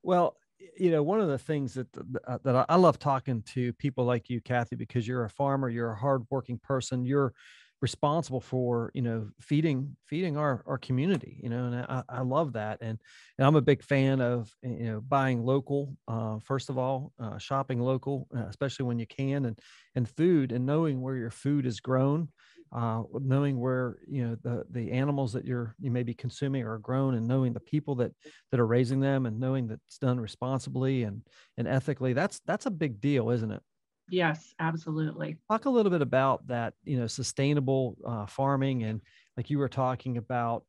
Well, one of the things that I love talking to people like you, Kathy, because you're a farmer, you're a hardworking person, you're responsible for, feeding our community, and I love that. And I'm a big fan of, buying local, first of all, shopping local, especially when you can, and food, and knowing where your food is grown, knowing where the animals that you may be consuming are grown, and knowing the people that are raising them, and knowing that it's done responsibly and ethically. That's a big deal, isn't it? Yes, absolutely. Talk a little bit about that, sustainable farming, and like you were talking about,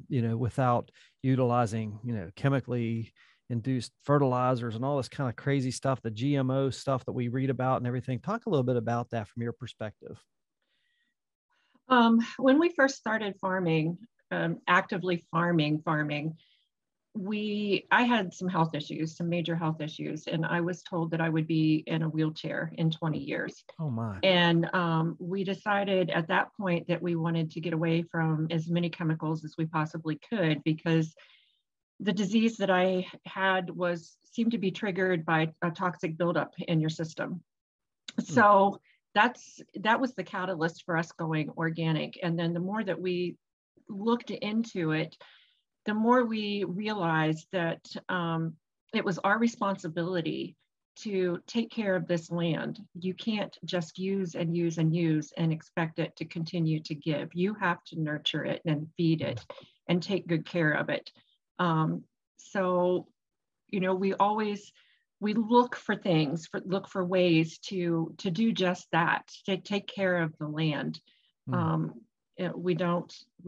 without utilizing, chemically induced fertilizers and all this kind of crazy stuff, the GMO stuff that we read about and everything. Talk a little bit about that from your perspective. When we first started farming, actively farming, I had some health issues, some major health issues, and I was told that I would be in a wheelchair in 20 years. Oh my. And we decided at that point that we wanted to get away from as many chemicals as we possibly could, because the disease that I had was seemed to be triggered by a toxic buildup in your system. Hmm. So that was the catalyst for us going organic. And then the more that we looked into it, the more we realized that it was our responsibility to take care of this land. You can't just use and use and use and expect it to continue to give. You have to nurture it and feed it and take good care of it. So, we always we look for things, look for ways to do just that, to take care of the land. Hmm. Um, we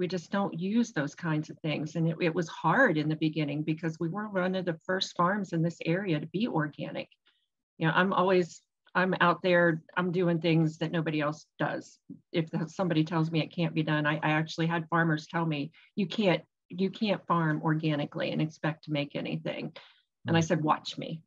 just don't use those kinds of things, and it was hard in the beginning because we were one of the first farms in this area to be organic. I'm out there, I'm doing things that nobody else does. If somebody tells me it can't be done, I actually had farmers tell me, you can't farm organically and expect to make anything. And I Hmm. said, watch me.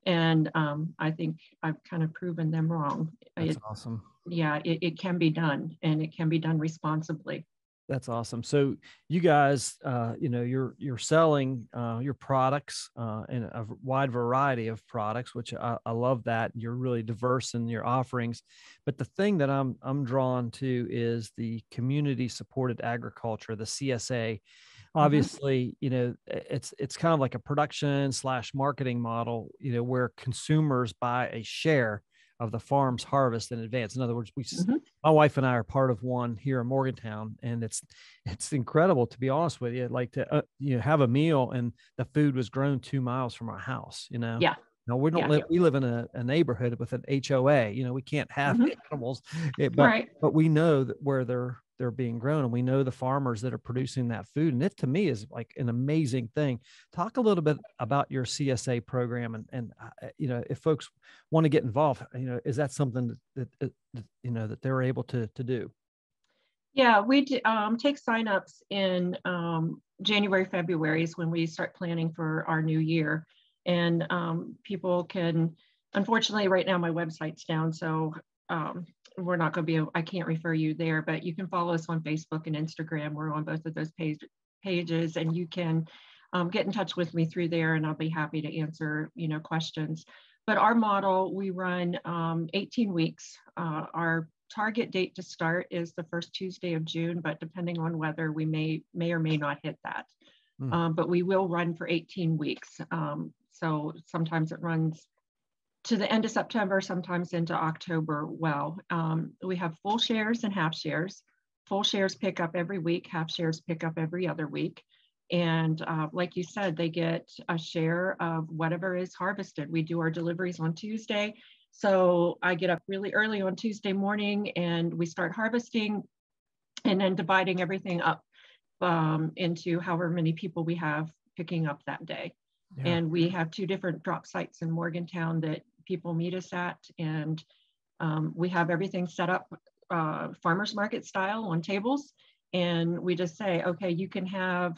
And I think I've kind of proven them wrong. That's awesome. Yeah, it can be done, and it can be done responsibly. That's awesome. So you guys, you're selling your products in a wide variety of products, which I love that you're really diverse in your offerings. But the thing that I'm drawn to is the community supported agriculture, the CSA. Mhm. Obviously, it's kind of like a production slash marketing model, where consumers buy a share of the farm's harvest in advance. In other words, Mhm. my wife and I are part of one here in Morgantown, and it's incredible, to be honest with you. Like to have a meal, and the food was grown 2 miles from our house. Yeah, No, we don't yeah, live. We live in a neighborhood with an HOA. We can't have mhm, animals, but right. we know that where they're being grown, and we know the farmers that are producing that food, and it to me is like an amazing thing. Talk a little bit about your CSA program, and if folks want to get involved, is that something that they're able to do? Yeah, take signups in January, February is when we start planning for our new year. And people can, unfortunately, right now my website's down, so um, we're not going to be, I can't refer you there, but you can follow us on Facebook and Instagram. We're on both of those pages, and you can get in touch with me through there, and I'll be happy to answer, questions. But our model, we run 18 weeks. Our target date to start is the first Tuesday of June, but depending on weather, we may or may not hit that. Hmm. But we will run for 18 weeks. So sometimes it runs to the end of September, sometimes into October. Well, we have full shares and half shares. Full shares pick up every week, half shares pick up every other week. And like you said, they get a share of whatever is harvested. We do our deliveries on Tuesday. So I get up really early on Tuesday morning and we start harvesting and then dividing everything up into however many people we have picking up that day. Yeah. And we have two different drop sites in Morgantown that people meet us at. And we have everything set up farmers market style on tables. And we just say, okay, you can have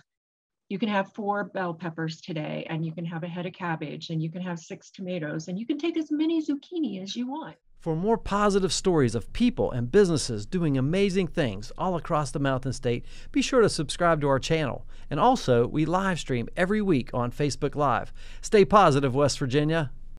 4 bell peppers today, and you can have a head of cabbage, and you can have 6 tomatoes, and you can take as many zucchini as you want. For more positive stories of people and businesses doing amazing things all across the Mountain State, be sure to subscribe to our channel. And also, we live stream every week on Facebook Live. Stay positive, West Virginia.